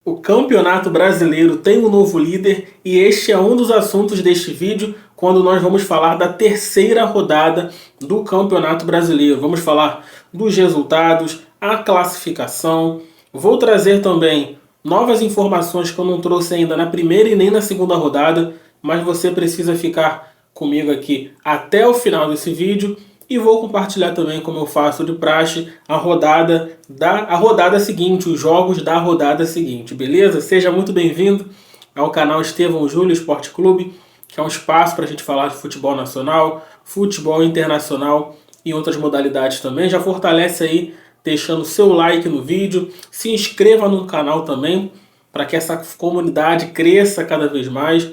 O Campeonato Brasileiro tem um novo líder e este é um dos assuntos deste vídeo, quando nós vamos falar da terceira rodada do Campeonato Brasileiro. Vamos falar dos resultados, a classificação. Vou trazer também novas informações que eu não trouxe ainda na primeira e nem na segunda rodada, mas você precisa ficar comigo aqui até o final desse vídeo. E vou compartilhar também, como eu faço de praxe, a rodada seguinte, os jogos da rodada seguinte, beleza? Seja muito bem-vindo ao canal Estevão Júlio Esporte Clube, que é um espaço para a gente falar de futebol nacional, futebol internacional e outras modalidades também. Já fortalece aí deixando seu like no vídeo, se inscreva no canal também, para que essa comunidade cresça cada vez mais.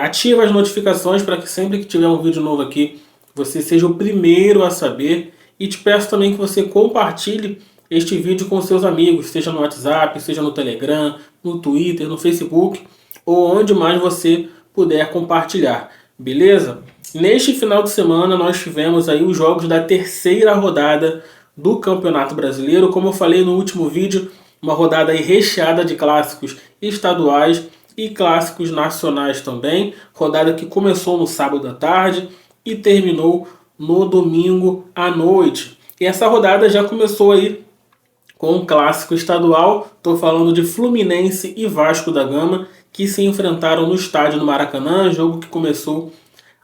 Ativa as notificações para que sempre que tiver um vídeo novo aqui, você seja o primeiro a saber, e te peço também que você compartilhe este vídeo com seus amigos, seja no WhatsApp, seja no Telegram, no Twitter, no Facebook, ou onde mais você puder compartilhar, beleza? Neste final de semana nós tivemos aí os jogos da terceira rodada do Campeonato Brasileiro. Como eu falei no último vídeo, uma rodada aí recheada de clássicos estaduais e clássicos nacionais também, rodada que começou no sábado à tarde e terminou no domingo à noite. E essa rodada já começou aí com um clássico estadual. Estou falando de Fluminense e Vasco da Gama, que se enfrentaram no estádio do Maracanã, jogo que começou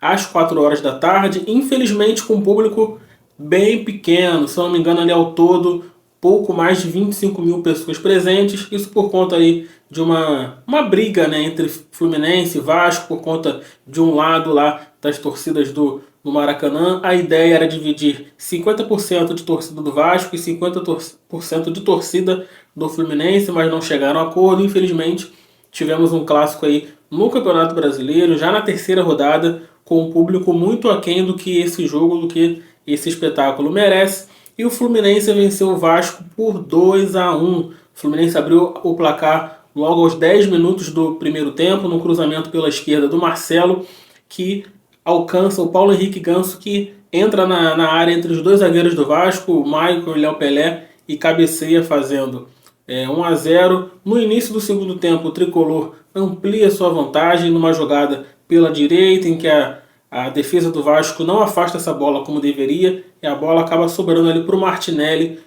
às 4 horas da tarde, infelizmente com um público bem pequeno, se eu não me engano ali ao todo pouco mais de 25 mil pessoas presentes, isso por conta aí de uma briga, né, entre Fluminense e Vasco, por conta de um lado lá das torcidas do Maracanã. A ideia era dividir 50% de torcida do Vasco e 50% de torcida do Fluminense, mas não chegaram a acordo. Infelizmente, tivemos um clássico aí no Campeonato Brasileiro, já na terceira rodada, com um público muito aquém do que esse jogo, do que esse espetáculo merece. E o Fluminense venceu o Vasco por 2-1. O Fluminense abriu o placar logo aos 10 minutos do primeiro tempo, no cruzamento pela esquerda do Marcelo, que alcança o Paulo Henrique Ganso, que entra na área entre os dois zagueiros do Vasco, o Maicon e Léo Pelé, e cabeceia fazendo 1-0. No início do segundo tempo, o Tricolor amplia sua vantagem numa jogada pela direita, em que a defesa do Vasco não afasta essa bola como deveria, e a bola acaba sobrando ali para o Martinelli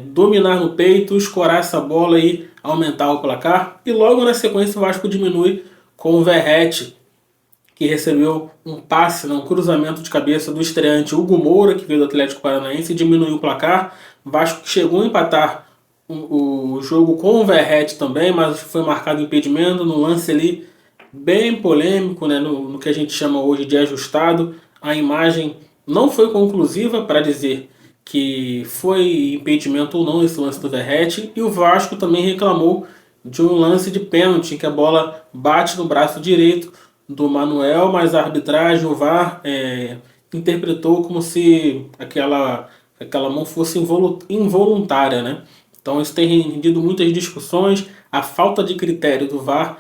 dominar no peito, escorar essa bola e aumentar o placar. E logo na sequência o Vasco diminui com o Verratti, que recebeu um passe, um cruzamento de cabeça do estreante Hugo Moura, que veio do Atlético Paranaense, e diminuiu o placar. O Vasco chegou a empatar o jogo com o Verratti também, mas foi marcado impedimento no lance ali bem polêmico, né, no que a gente chama hoje de ajustado. A imagem não foi conclusiva para dizer que foi impedimento ou não esse lance do Verratti, e o Vasco também reclamou de um lance de pênalti, que a bola bate no braço direito do Manuel, mas a arbitragem, o VAR, interpretou como se aquela mão fosse involuntária, né? Então isso tem rendido muitas discussões. A falta de critério do VAR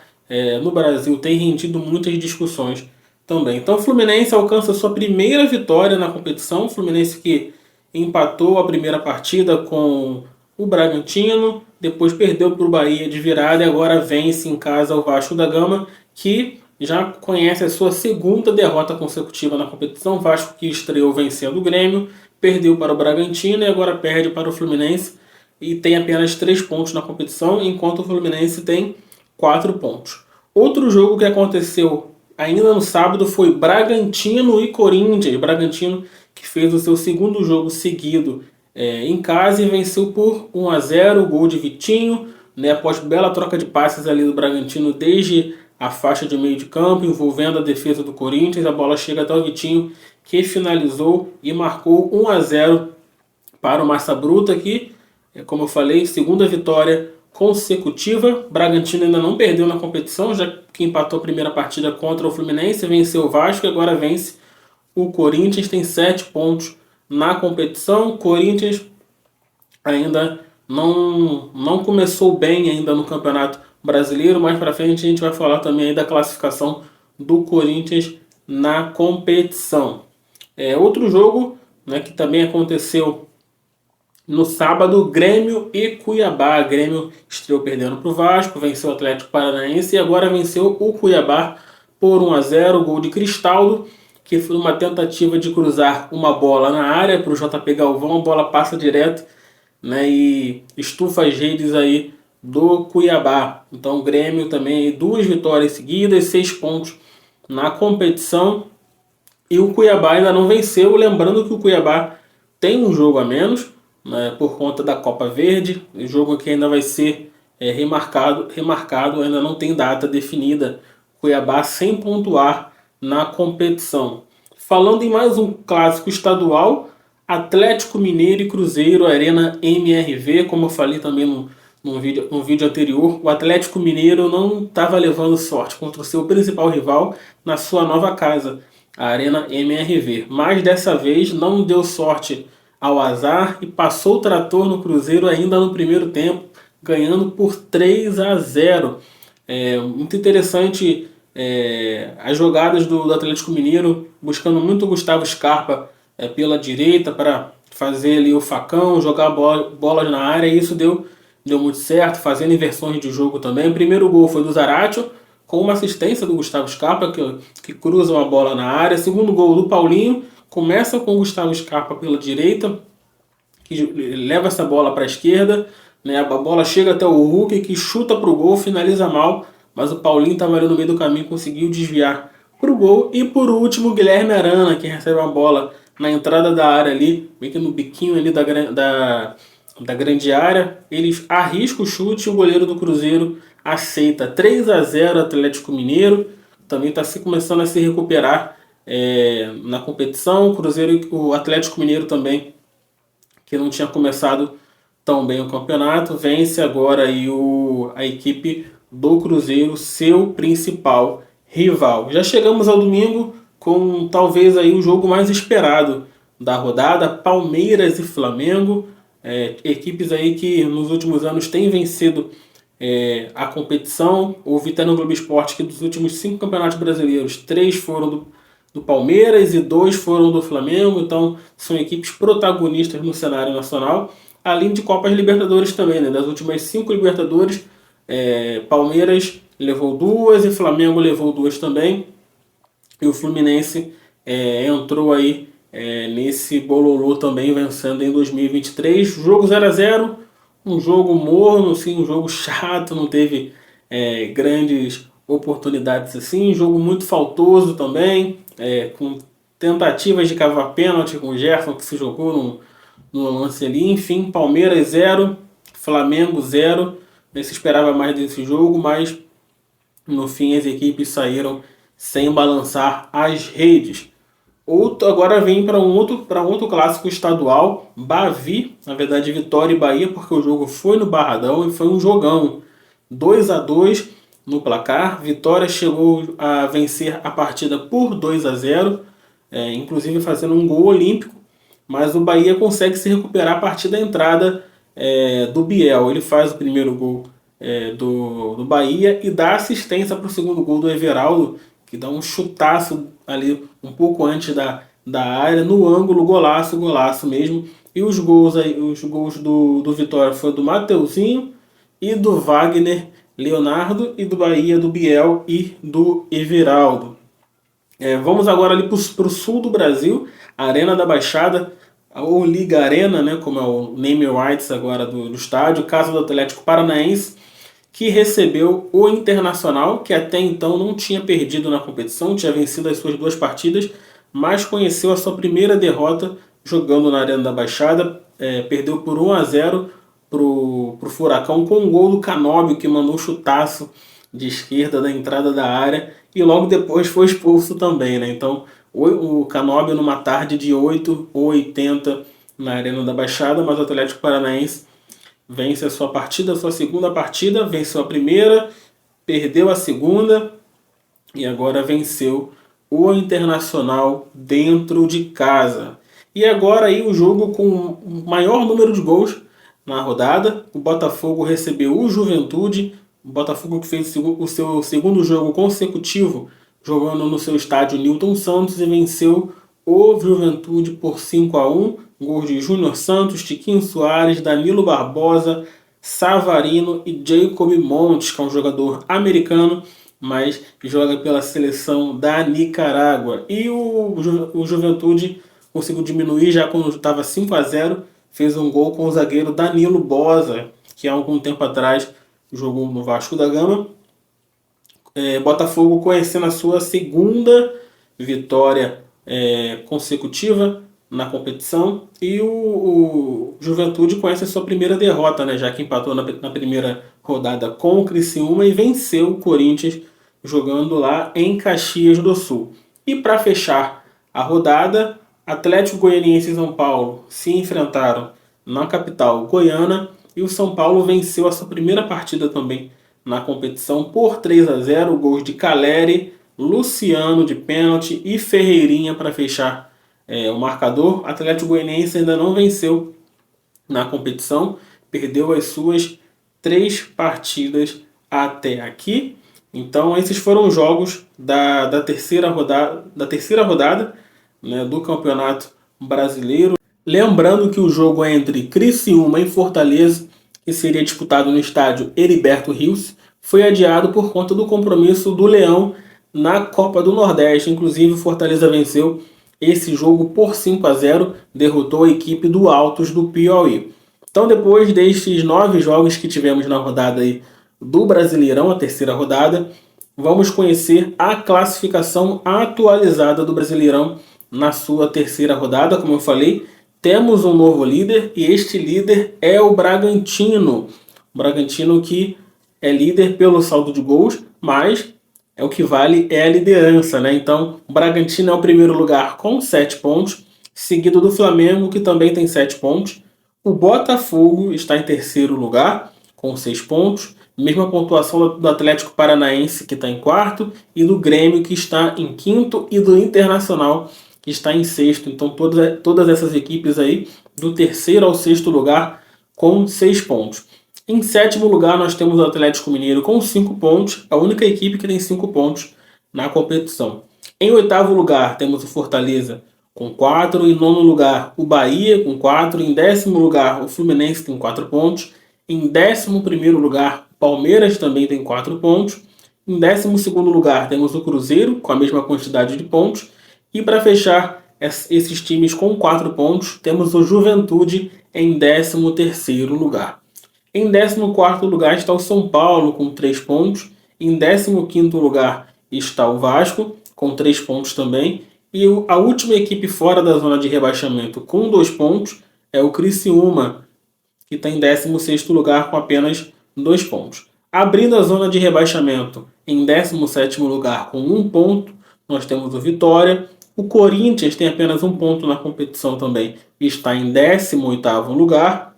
no Brasil tem rendido muitas discussões também. Então o Fluminense alcança sua primeira vitória na competição. O Fluminense que empatou a primeira partida com o Bragantino, depois perdeu para o Bahia de virada e agora vence em casa o Vasco da Gama, que já conhece a sua segunda derrota consecutiva na competição. O Vasco, que estreou vencendo o Grêmio, perdeu para o Bragantino e agora perde para o Fluminense e tem apenas 3 pontos na competição, enquanto o Fluminense tem 4 pontos. Outro jogo que aconteceu ainda no sábado foi Bragantino e Corinthians. Bragantino que fez o seu segundo jogo seguido em casa e venceu por 1-0, gol de Vitinho, né, após bela troca de passes ali do Bragantino desde a faixa de meio de campo, envolvendo a defesa do Corinthians. A bola chega até o Vitinho, que finalizou e marcou 1-0 para o Massa Bruta, que, como eu falei, segunda vitória consecutiva. Bragantino ainda não perdeu na competição, já que empatou a primeira partida contra o Fluminense, venceu o Vasco e agora vence o Corinthians, tem 7 pontos na competição. O Corinthians ainda não começou bem ainda no Campeonato Brasileiro. Mais para frente a gente vai falar também aí da classificação do Corinthians na competição. Outro jogo, né, que também aconteceu No sábado, Grêmio e Cuiabá. Grêmio estreou perdendo para o Vasco, venceu o Atlético Paranaense e agora venceu o Cuiabá por 1-0, gol de Cristaldo, que foi uma tentativa de cruzar uma bola na área para o JP Galvão, a bola passa direto, né, e estufa as redes aí do Cuiabá. Então o Grêmio também, 2 vitórias seguidas, 6 pontos na competição, e o Cuiabá ainda não venceu, lembrando que o Cuiabá tem um jogo a menos, né, por conta da Copa Verde, o jogo que ainda vai ser remarcado, ainda não tem data definida. Cuiabá sem pontuar na competição. Falando em mais um clássico estadual, Atlético Mineiro e Cruzeiro, Arena MRV, como eu falei também no vídeo anterior, o Atlético Mineiro não estava levando sorte contra o seu principal rival na sua nova casa, a Arena MRV. Mas dessa vez não deu sorte ao azar e passou o trator no Cruzeiro ainda no primeiro tempo, ganhando por 3-0. Muito interessante as jogadas do Atlético Mineiro, buscando muito o Gustavo Scarpa pela direita para fazer ali o facão, jogar bolas na área, e isso deu muito certo, fazendo inversões de jogo também. O primeiro gol foi do Zaratio, com uma assistência do Gustavo Scarpa, que cruza uma bola na área. Segundo gol do Paulinho, começa com o Gustavo Scarpa pela direita, que leva essa bola para a esquerda, né? A bola chega até o Hulk, que chuta para o gol, finaliza mal, mas o Paulinho estava ali no meio do caminho, conseguiu desviar para o gol. E por último, o Guilherme Arana, que recebe uma bola na entrada da área ali, meio que no biquinho ali da grande área, ele arrisca o chute e o goleiro do Cruzeiro aceita. 3-0 Atlético Mineiro, também está começando a se recuperar na competição. O Atlético Mineiro também, que não tinha começado tão bem o campeonato, vence agora aí a equipe do Cruzeiro, seu principal rival. Já chegamos ao domingo com talvez aí o jogo mais esperado da rodada, Palmeiras e Flamengo, equipes aí que nos últimos anos têm vencido a competição. O Vitória no Globo Esporte, que dos últimos 5 campeonatos brasileiros, 3 foram do Palmeiras e 2 foram do Flamengo, então são equipes protagonistas no cenário nacional, além de Copas Libertadores também, né? Das últimas 5 Libertadores, Palmeiras levou 2 e Flamengo levou 2 também, e o Fluminense entrou aí nesse bololô também, vencendo em 2023. Jogo 0-0, um jogo morno, assim, um jogo chato, não teve grandes oportunidades assim, jogo muito faltoso também, com tentativas de cavar pênalti com o Gerson, que se jogou no lance ali. Enfim, Palmeiras 0, Flamengo 0. Nem se esperava mais desse jogo, mas no fim as equipes saíram sem balançar as redes. Agora vem para um outro clássico estadual, Bavi, na verdade Vitória e Bahia, porque o jogo foi no Barradão e foi um jogão. 2-2 no placar. Vitória chegou a vencer a partida por 2-0, inclusive fazendo um gol olímpico, mas o Bahia consegue se recuperar a partir da entrada do Biel. Ele faz o primeiro gol do Bahia e dá assistência para o segundo gol do Everaldo, que dá um chutaço ali um pouco antes da área, no ângulo, golaço mesmo. E os gols do Vitória foi do Mateuzinho e do Wagner Leonardo, e do Bahia do Biel e do Everaldo. Vamos agora ali para o sul do Brasil, a Arena da Baixada, ou Liga Arena, né, como é o name rights agora do estádio, casa do Atlético Paranaense, que recebeu o Internacional, que até então não tinha perdido na competição, tinha vencido as suas 2 partidas, mas conheceu a sua primeira derrota jogando na Arena da Baixada. Perdeu por 1-0 pro Furacão, com um gol do Canóbio, que mandou um chutaço de esquerda da entrada da área, e logo depois foi expulso também, né? Então o Canóbio numa tarde de 8 ou 80 na Arena da Baixada, mas o Atlético Paranaense vence a sua segunda partida, venceu a primeira, perdeu a segunda e agora venceu o Internacional dentro de casa. E agora aí o jogo com o maior número de gols na rodada. O Botafogo recebeu o Juventude, o Botafogo que fez o seu segundo jogo consecutivo jogando no seu estádio Newton Santos e venceu o Juventude por 5-1. Gols de Júnior Santos, Tiquinho Soares, Danilo Barbosa, Savarino e Jacob Montes, que é um jogador americano, mas joga pela seleção da Nicarágua. E o Juventude conseguiu diminuir já quando estava 5-0, fez um gol com o zagueiro Danilo Bosa, que há algum tempo atrás jogou no Vasco da Gama. Botafogo conhecendo a sua segunda vitória consecutiva na competição, e o Juventude conhece a sua primeira derrota, né, já que empatou na primeira rodada com o Criciúma e venceu o Corinthians jogando lá em Caxias do Sul. E para fechar a rodada, Atlético Goianiense e São Paulo se enfrentaram na capital goiana e o São Paulo venceu a sua primeira partida também na competição por 3-0, gols de Caleri, Luciano de pênalti e Ferreirinha para fechar o marcador. Atlético Goianiense ainda não venceu na competição, perdeu as suas 3 partidas até aqui. Então esses foram os jogos da terceira rodada, né, do Campeonato Brasileiro. Lembrando que o jogo é entre Criciúma e Fortaleza, que seria disputado no estádio Heriberto Rios, foi adiado por conta do compromisso do Leão na Copa do Nordeste. Inclusive, o Fortaleza venceu esse jogo por 5-0, derrotou a equipe do Altos do Piauí. Então, depois destes 9 jogos que tivemos na rodada aí do Brasileirão, a terceira rodada, vamos conhecer a classificação atualizada do Brasileirão na sua terceira rodada. Como eu falei, temos um novo líder e este líder é o Bragantino. O Bragantino que é líder pelo saldo de gols, mas o que vale é a liderança, né? Então, o Bragantino é o primeiro lugar com 7 pontos, seguido do Flamengo, que também tem 7 pontos. O Botafogo está em terceiro lugar, com 6 pontos. Mesma pontuação do Atlético Paranaense, que está em quarto, e do Grêmio, que está em quinto, e do Internacional, que está em sexto. Então, todas essas equipes aí, do terceiro ao sexto lugar, com 6 pontos. Em sétimo lugar, nós temos o Atlético Mineiro com 5 pontos, a única equipe que tem 5 pontos na competição. Em oitavo lugar, temos o Fortaleza com 4, em nono lugar, o Bahia com 4, em décimo lugar, o Fluminense tem 4 pontos, em 11º lugar, o Palmeiras também tem 4 pontos, em 12º lugar, temos o Cruzeiro com a mesma quantidade de pontos, e para fechar esses times com 4 pontos, temos o Juventude em 13º lugar. Em 14º lugar está o São Paulo com 3 pontos. Em 15º lugar está o Vasco com 3 pontos também. E a última equipe fora da zona de rebaixamento com 2 pontos é o Criciúma, que está em 16º lugar com apenas 2 pontos. Abrindo a zona de rebaixamento em 17º lugar com 1 ponto, nós temos o Vitória. O Corinthians tem apenas 1 ponto na competição também e está em 18º lugar.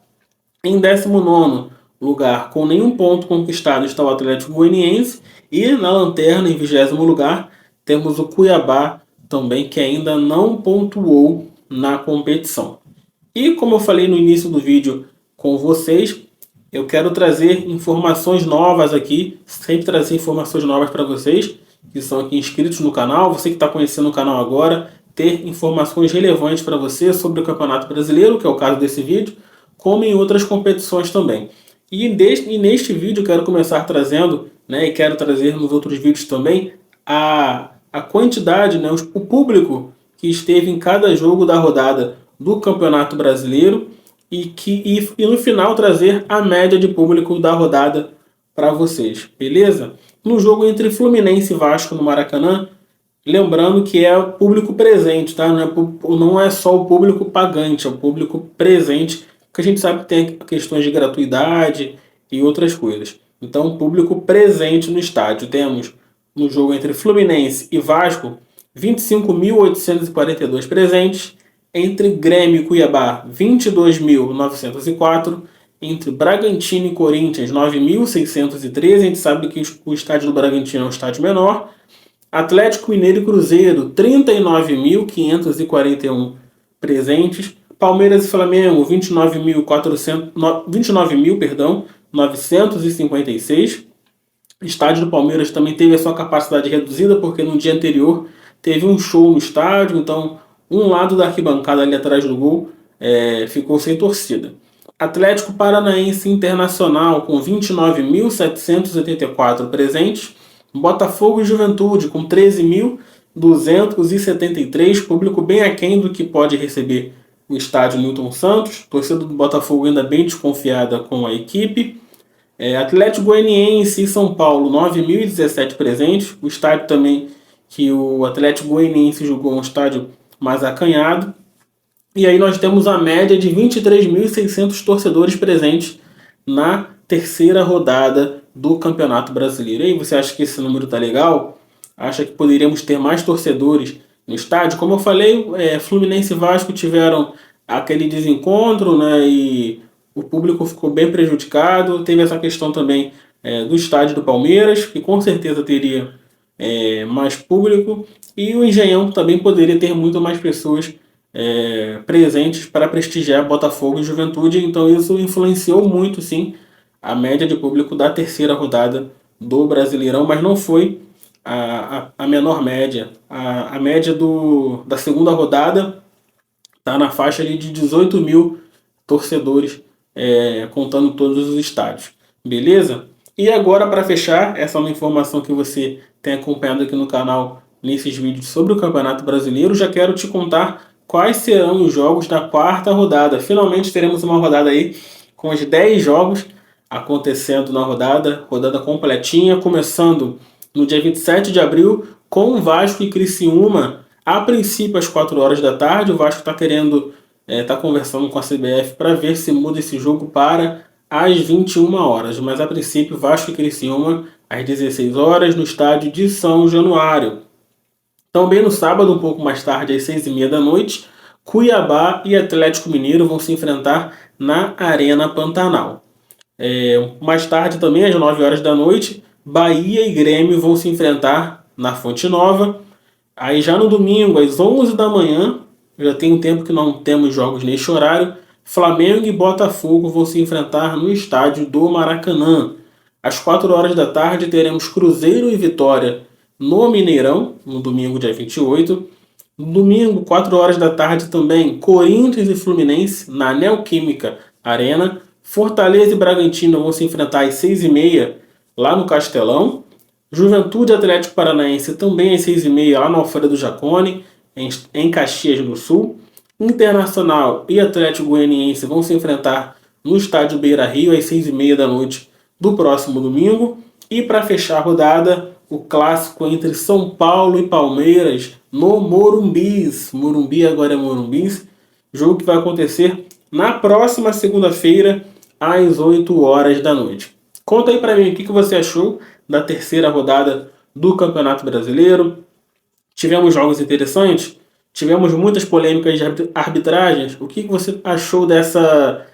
Em 19º lugar, com nenhum ponto conquistado, está o Atlético Goianiense. E na lanterna, em 20º lugar, temos o Cuiabá também, que ainda não pontuou na competição. E como eu falei no início do vídeo com vocês, eu quero trazer informações novas aqui, sempre trazer informações novas para vocês que são aqui inscritos no canal, você que está conhecendo o canal agora, ter informações relevantes para você sobre o Campeonato Brasileiro, que é o caso desse vídeo, como em outras competições também. E neste vídeo eu quero começar trazendo, né, e quero trazer nos outros vídeos também, a quantidade, né, o público que esteve em cada jogo da rodada do Campeonato Brasileiro e no final trazer a média de público da rodada para vocês, beleza? No jogo entre Fluminense e Vasco no Maracanã, lembrando que é o público presente, tá? Não é só o público pagante, é o público presente, porque a gente sabe que tem questões de gratuidade e outras coisas. Então, público presente no estádio. Temos no jogo entre Fluminense e Vasco 25.842 presentes, entre Grêmio e Cuiabá 22.904, entre Bragantino e Corinthians 9.613, a gente sabe que o estádio do Bragantino é um estádio menor, Atlético Mineiro e Cruzeiro 39.541 presentes, Palmeiras e Flamengo 29.956, estádio do Palmeiras também teve a sua capacidade reduzida porque no dia anterior teve um show no estádio, então um lado da arquibancada ali atrás do gol ficou sem torcida. Atlético Paranaense Internacional com 29.784 presentes. Botafogo e Juventude com 13.273, público bem aquém do que pode receber o estádio Newton Santos. Torcida do Botafogo ainda bem desconfiada com a equipe. Atlético Goianiense e São Paulo, 9.017 presentes. O estádio também que o Atlético Goianiense jogou um estádio mais acanhado. E aí nós temos a média de 23.600 torcedores presentes na terceira rodada do Campeonato Brasileiro. E aí, você acha que esse número tá legal? Acha que poderíamos ter mais torcedores no estádio? Como eu falei, Fluminense e Vasco tiveram aquele desencontro, né? E o público ficou bem prejudicado. Teve essa questão também do estádio do Palmeiras, que com certeza teria mais público. E o Engenhão também poderia ter muito mais pessoas presentes para prestigiar Botafogo e Juventude. Então isso influenciou muito, sim, a média de público da terceira rodada do Brasileirão, mas não foi a menor média. A média da segunda rodada está na faixa ali de 18 mil torcedores, contando todos os estádios. Beleza? E agora, para fechar, essa é uma informação que você tem acompanhado aqui no canal nesses vídeos sobre o Campeonato Brasileiro. Já quero te contar quais serão os jogos da quarta rodada. Finalmente teremos uma rodada aí com os 10 jogos acontecendo na rodada completinha, começando no dia 27 de abril com Vasco e Criciúma, a princípio às 4 horas da tarde. O Vasco está querendo, tá conversando com a CBF para ver se muda esse jogo para às 21 horas, mas a princípio Vasco e Criciúma às 16 horas no estádio de São Januário. Também no sábado, um pouco mais tarde, às 6h30 da noite, Cuiabá e Atlético Mineiro vão se enfrentar na Arena Pantanal. Mais tarde, também às 9 horas da noite, Bahia e Grêmio vão se enfrentar na Fonte Nova. Aí já no domingo, às 11 da manhã, já tem um tempo que não temos jogos neste horário, Flamengo e Botafogo vão se enfrentar no estádio do Maracanã. Às 4 horas da tarde teremos Cruzeiro e Vitória no Mineirão, no domingo, dia 28. No domingo, 4 horas da tarde também, Corinthians e Fluminense na Neoquímica Arena. Fortaleza e Bragantino vão se enfrentar às 6h30 lá no Castelão. Juventude e Atlético Paranaense também às 6h30 lá no Alfredo Jaconi, em Caxias do Sul. Internacional e Atlético Goianiense vão se enfrentar no estádio Beira-Rio às 6h30 da noite do próximo domingo. E para fechar a rodada, o clássico entre São Paulo e Palmeiras no Morumbis. Morumbi agora é Morumbis. Jogo que vai acontecer na próxima segunda-feira às 8 horas da noite. Conta aí para mim o que você achou da terceira rodada do Campeonato Brasileiro. Tivemos jogos interessantes? Tivemos muitas polêmicas de arbitragens. O que você achou dessa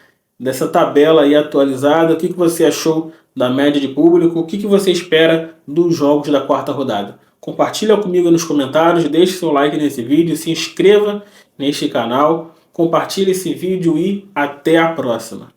tabela aí atualizada? O que você achou da média de público? O que você espera dos jogos da quarta rodada? Compartilha comigo nos comentários, deixe seu like nesse vídeo, se inscreva neste canal, compartilhe esse vídeo e até a próxima.